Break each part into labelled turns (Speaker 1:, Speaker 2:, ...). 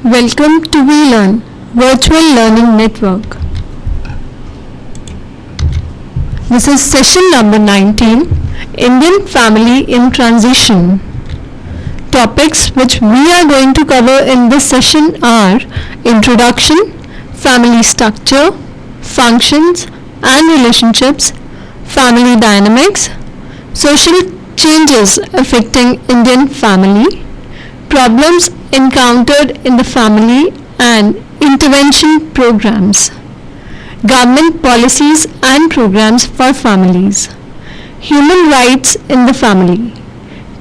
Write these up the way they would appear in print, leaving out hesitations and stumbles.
Speaker 1: Welcome to WeLearn, Virtual Learning Network. This is session number 19, Indian Family in Transition. Topics which we are going to cover in this session are Introduction, Family Structure, Functions and Relationships, Family Dynamics, Social Changes Affecting Indian Family, Problems encountered in the family and intervention programs, government policies and programs for families, human rights in the family,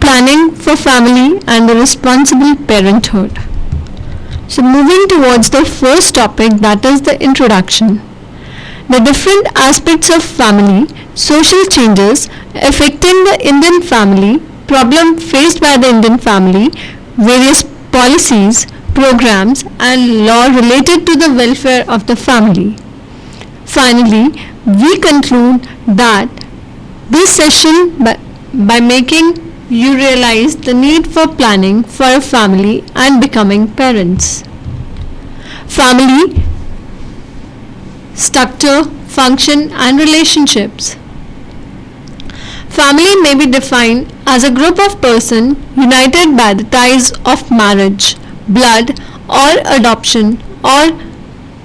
Speaker 1: planning for family and the responsible parenthood. So moving towards the first topic, that is the introduction. The different aspects of family, social changes affecting the Indian family, problem faced by the Indian family, various policies, programs and law related to the welfare of the family. Finally, we conclude that this session by making you realize the need for planning for a family and becoming parents. Family, structure, function and relationships. Family may be defined as a group of persons united by the ties of marriage, blood or adoption or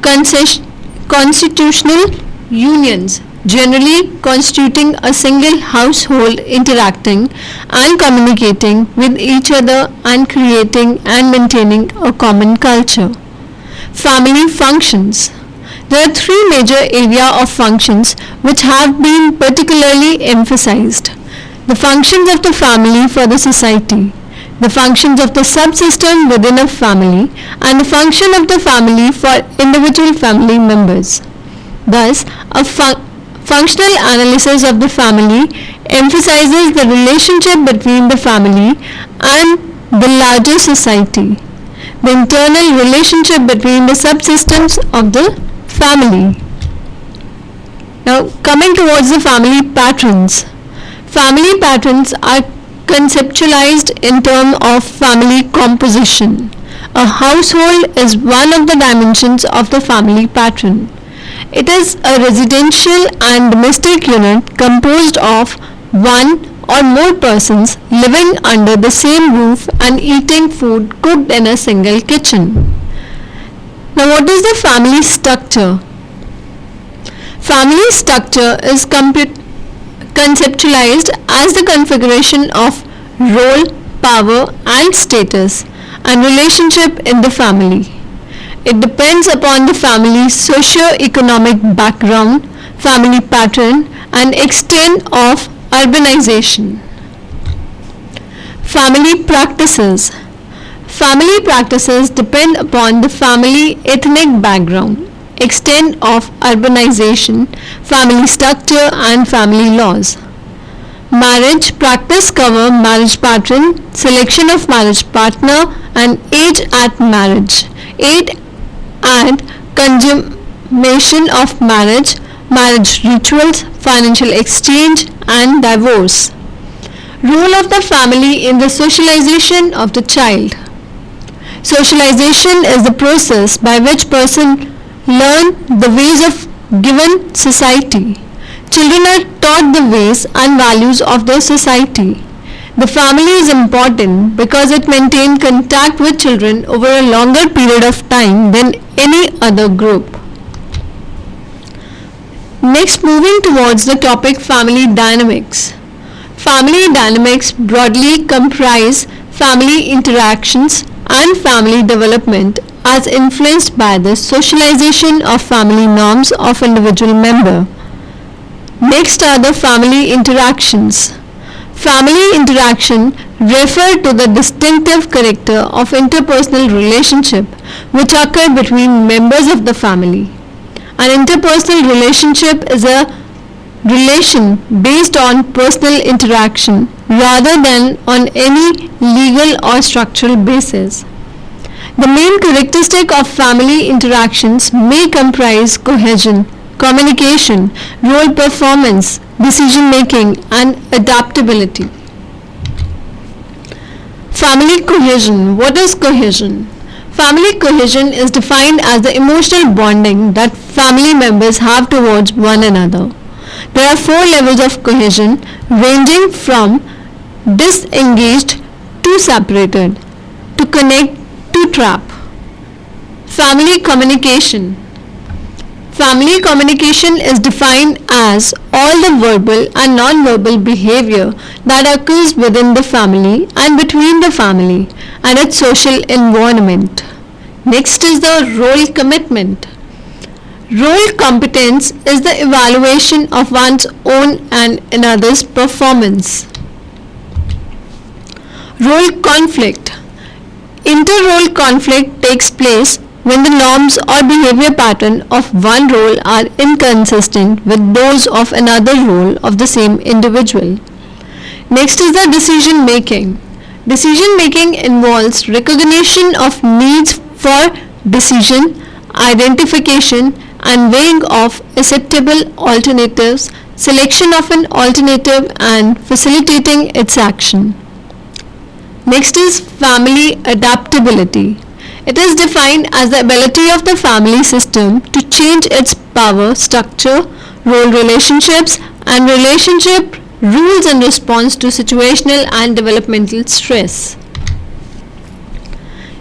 Speaker 1: constitutional unions, generally constituting a single household interacting and communicating with each other and creating and maintaining a common culture. Family functions. There are three major areas of functions which have been particularly emphasized. The functions of the family for the society, the functions of the subsystem within a family, and the function of the family for individual family members. Thus, a functional analysis of the family emphasizes the relationship between the family and the larger society, the internal relationship between the subsystems of the family. Now coming towards the family patterns. Family patterns are conceptualized in terms of family composition. A household is one of the dimensions of the family pattern. It is a residential and domestic unit composed of one or more persons living under the same roof and eating food cooked in a single kitchen. Now what is the family structure? Family structure is conceptualized as the configuration of role, power and status and relationship in the family. It depends upon the family's socio-economic background, family pattern and extent of urbanization. Family practices. Family practices depend upon the family ethnic background, extent of urbanization, family structure and family laws. Marriage practice cover marriage pattern, selection of marriage partner and age at marriage, age and consummation of marriage, marriage rituals, financial exchange and divorce. Role of the family in the socialization of the child. Socialization is the process by which person learn the ways of given society. Children are taught the ways and values of their society. The family is important because it maintains contact with children over a longer period of time than any other group. Next, moving towards the topic family dynamics. Family dynamics broadly comprise family interactions and family development as influenced by the socialization of family norms of individual member. Next are the family interactions. Family interaction refer to the distinctive character of interpersonal relationship which occur between members of the family. An interpersonal relationship is a relation based on personal interaction rather than on any legal or structural basis. The main characteristic of family interactions may comprise cohesion, communication, role performance, decision making and adaptability. Family cohesion. What is cohesion? Family cohesion is defined as the emotional bonding that family members have towards one another. There are four levels of cohesion ranging from disengaged to separated, to connect to trap. Family communication. Family communication is defined as all the verbal and non-verbal behavior that occurs within the family and between the family and its social environment. Next is the role commitment. Role competence is the evaluation of one's own and another's performance. Role conflict. Inter-role conflict takes place when the norms or behavior pattern of one role are inconsistent with those of another role of the same individual. Next is the decision making. Decision making involves recognition of needs for decision, identification and weighing of acceptable alternatives, selection of an alternative and facilitating its action. Next is family adaptability. It is defined as the ability of the family system to change its power structure, role relationships, and relationship rules in response to situational and developmental stress.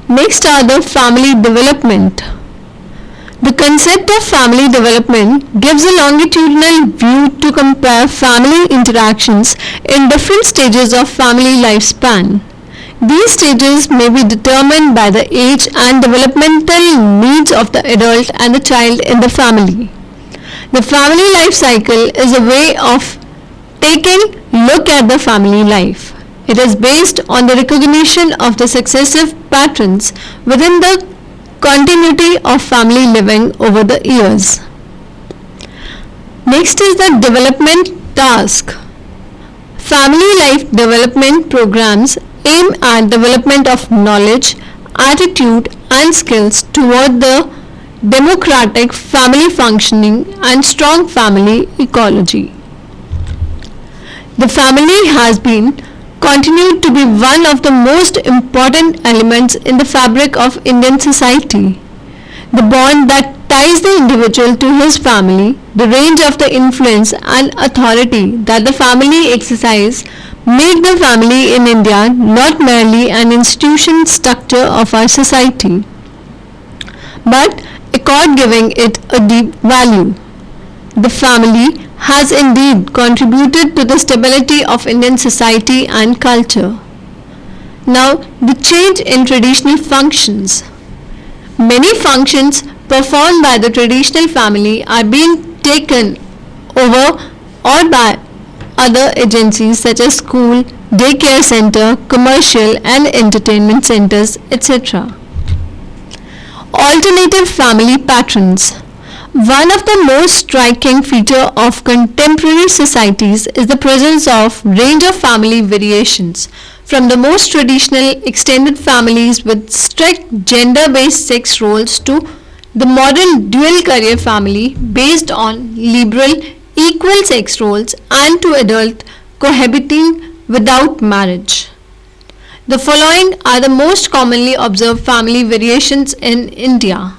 Speaker 1: Next are the family development. The concept of family development gives a longitudinal view to compare family interactions in different stages of family lifespan. These stages may be determined by the age and developmental needs of the adult and the child in the family. The family life cycle is a way of taking look at the family life. It is based on the recognition of the successive patterns within the continuity of family living over the years. Next is the development task. Family life development programs aim at development of knowledge, attitude and skills toward the democratic family functioning and strong family ecology. The family has been continued to be one of the most important elements in the fabric of Indian society. The bond that ties the individual to his family, the range of the influence and authority that the family exercise make the family in India not merely an institution structure of our society, but accord giving it a deep value. The family has indeed contributed to the stability of Indian society and culture. Now, the change in traditional functions. Many functions performed by the traditional family are being taken over or by other agencies such as school, daycare center, commercial and entertainment centers, etc. Alternative family patterns. One of the most striking features of contemporary societies is the presence of range of family variations, from the most traditional extended families with strict gender-based sex roles to the modern dual career family based on liberal equal sex roles and to adult cohabiting without marriage. The following are the most commonly observed family variations in India.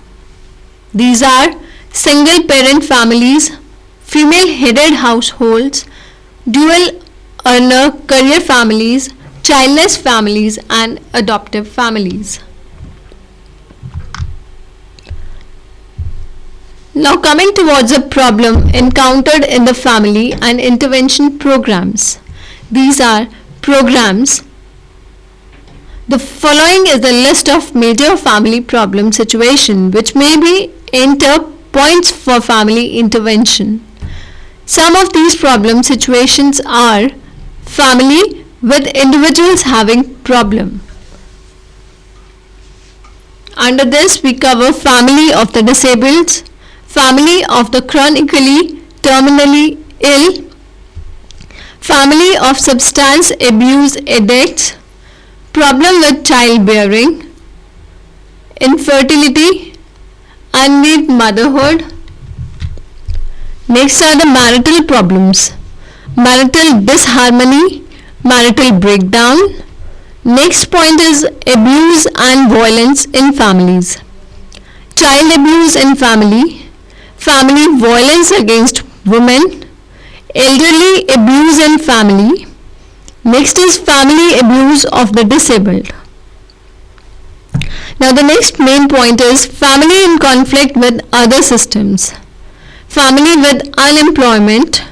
Speaker 1: These are single parent families, female headed households, dual earner career families, childless families and adoptive families. Now coming towards a problem encountered in the family and intervention programs. These are programs. The following is the list of major family problem situation which may be enter points for family intervention. Some of these problem situations are family with individuals having problem. Under this we cover family of the disabled, family of the chronically terminally ill, family of substance abuse addicts, problem with childbearing, infertility, unmade motherhood. Next are the marital problems, marital disharmony, marital breakdown, Next point is abuse and violence in families. Child abuse in family, family violence against women, elderly abuse in family. Next is family abuse of the disabled. Now the next main point is family in conflict with other systems. Family with unemployment,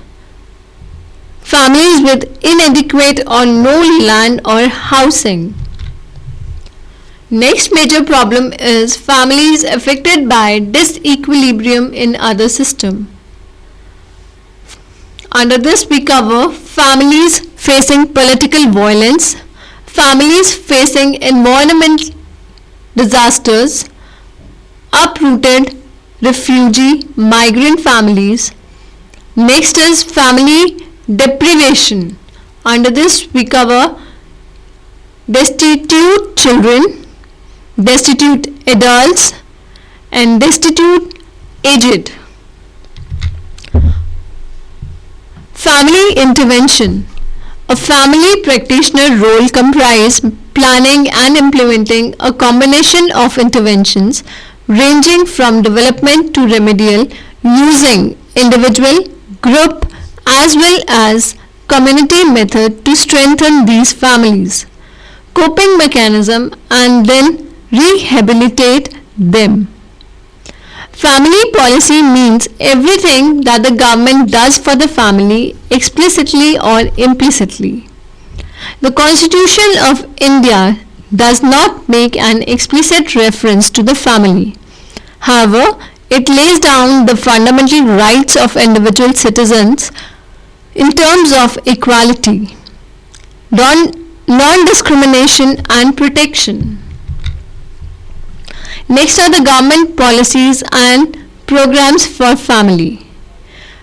Speaker 1: families with inadequate or no land or housing. Next major problem is families affected by disequilibrium in other system. Under this we cover families facing political violence, families facing environmental disasters, uprooted refugee migrant families. Next is family deprivation. Under this we cover destitute children, destitute adults and destitute aged. Family intervention. A family practitioner role comprises planning and implementing a combination of interventions ranging from development to remedial using individual, group as well as community method to strengthen these families, coping mechanism and then rehabilitate them. Family policy means everything that the government does for the family explicitly or implicitly. The Constitution of India does not make an explicit reference to the family. However, it lays down the fundamental rights of individual citizens in terms of equality, non-discrimination and protection. Next are the government policies and programs for family.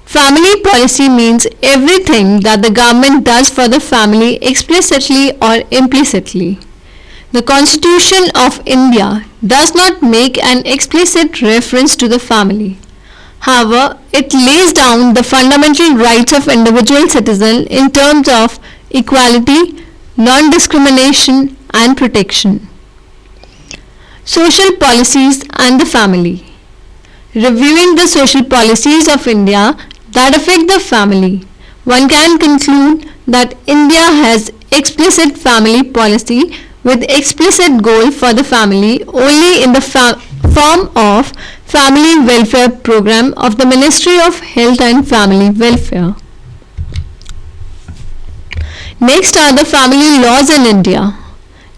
Speaker 1: Family policy means everything that the government does for the family explicitly or implicitly. The Constitution of India does not make an explicit reference to the family. However, it lays down the fundamental rights of individual citizens in terms of equality, non-discrimination and protection. Social policies and the family. Reviewing the social policies of India that affect the family, one can conclude that India has explicit family policy with explicit goal for the family only in the form of Family Welfare Program of the Ministry of Health and Family Welfare. Next are the family laws in India.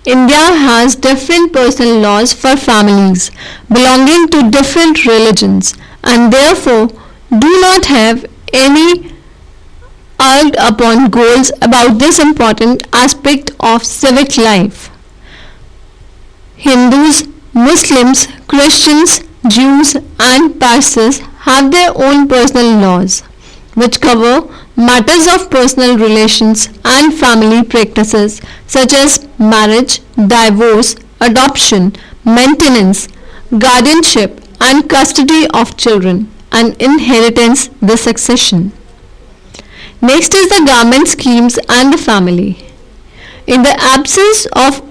Speaker 1: India has different personal laws for families belonging to different religions and therefore do not have any argued upon goals about this important aspect of civic life. Hindus, Muslims, Christians, Jews and Parsis have their own personal laws which cover matters of personal relations and family practices such as marriage, divorce, adoption, maintenance, guardianship and custody of children and inheritance, the succession. Next is the government schemes and the family. In the absence of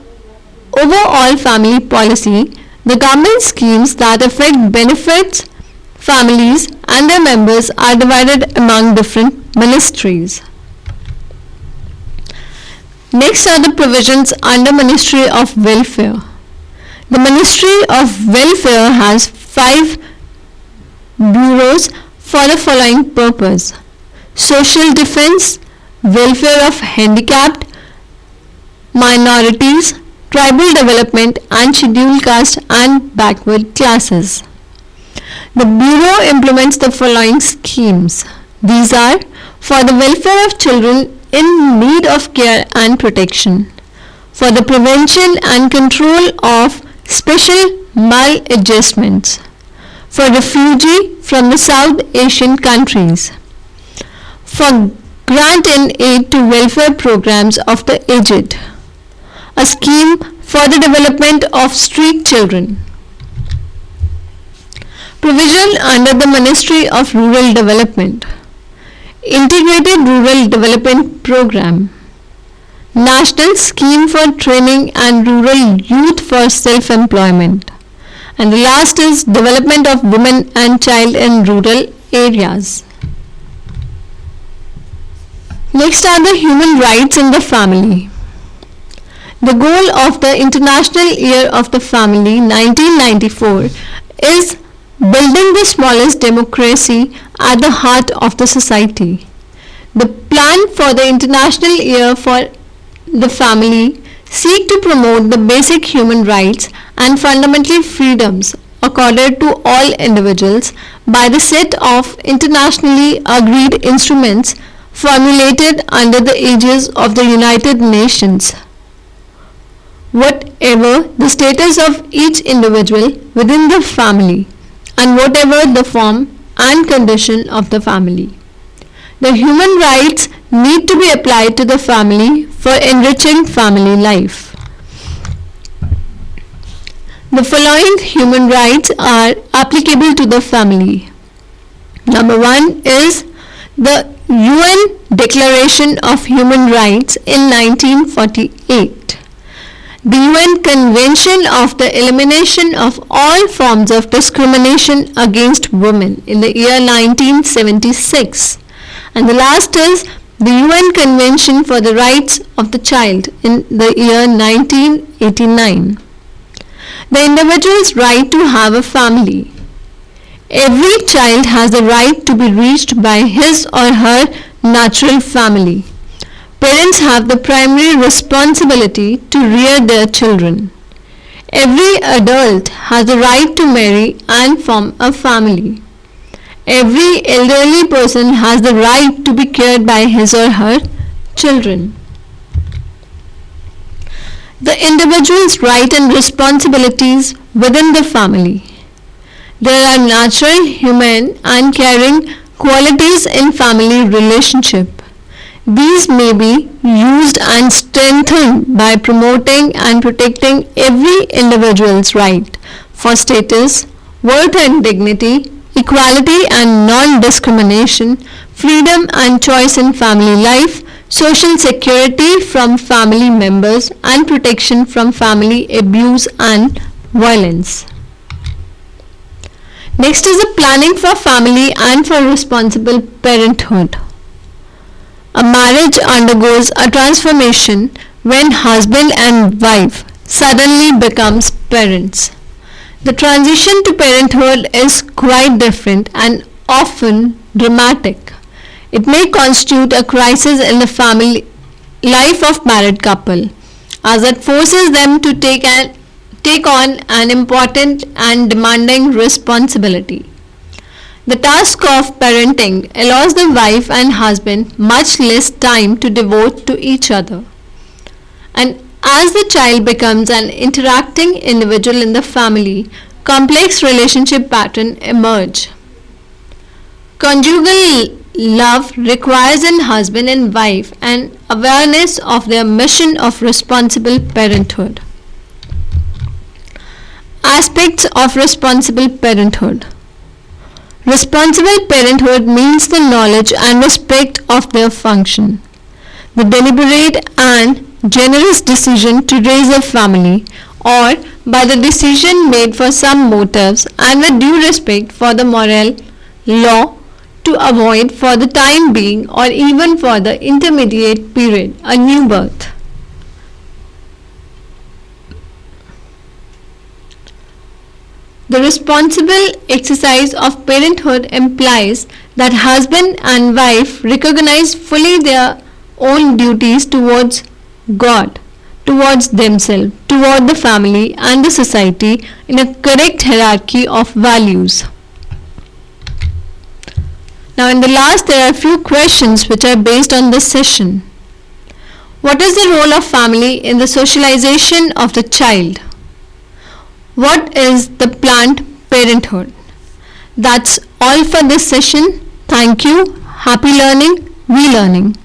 Speaker 1: overall family policy, the government schemes that affect benefits families and their members are divided among different ministries. Next are the provisions under Ministry of Welfare. The Ministry of Welfare has 5 bureaus for the following purpose: social defense, welfare of handicapped, minorities, tribal development and scheduled caste and backward classes. The Bureau implements the following schemes. These are for the welfare of children in need of care and protection, for the prevention and control of special maladjustments, for refugee from the South Asian countries, for grant and aid to welfare programs of the aged, a scheme for the development of street children. Provision under the Ministry of Rural Development. Integrated Rural Development Program. National Scheme for Training and Rural Youth for Self-Employment. And the last is Development of Women and Child in Rural Areas. Next are the human rights in the family. The goal of the International Year of the Family 1994 is building the smallest democracy at the heart of the society. The plan for the International Year for the Family seek to promote the basic human rights and fundamental freedoms accorded to all individuals by the set of internationally agreed instruments formulated under the aegis of the United Nations. Whatever the status of each individual within the family and whatever the form and condition of the family, the human rights need to be applied to the family for enriching family life. The following human rights are applicable to the family. Number 1 is the UN Declaration of Human Rights in 1948. The UN Convention of the Elimination of All Forms of Discrimination Against Women in the year 1976. And the last is the UN Convention for the Rights of the Child in the year 1989. The individual's right to have a family. Every child has the right to be reached by his or her natural family. Parents have the primary responsibility to rear their children. Every adult has the right to marry and form a family. Every elderly person has the right to be cared by his or her children. The individual's right and responsibilities within the family. There are natural, humane and caring qualities in family relationship. These may be used and strengthened by promoting and protecting every individual's right for status, worth and dignity, equality and non-discrimination, freedom and choice in family life, social security from family members and protection from family abuse and violence. Next is the planning for family and for responsible parenthood. A marriage undergoes a transformation when husband and wife suddenly becomes parents. The transition to parenthood is quite different and often dramatic. It may constitute a crisis in the family life of married couple, as it forces them to take on an important and demanding responsibility. The task of parenting allows the wife and husband much less time to devote to each other. And as the child becomes an interacting individual in the family, complex relationship patterns emerge. Conjugal love requires in husband and wife an awareness of their mission of responsible parenthood. Aspects of responsible parenthood. Responsible parenthood means the knowledge and respect of their function, the deliberate and generous decision to raise a family, or by the decision made for some motives and with due respect for the moral law to avoid for the time being or even for the intermediate period a new birth. The responsible exercise of parenthood implies that husband and wife recognize fully their own duties towards God, towards themselves, toward the family and the society in a correct hierarchy of values. Now in the last there are a few questions which are based on this session. What is the role of family in the socialization of the child? What is the planned parenthood? That's all for this session. Thank you. Happy learning. We learning.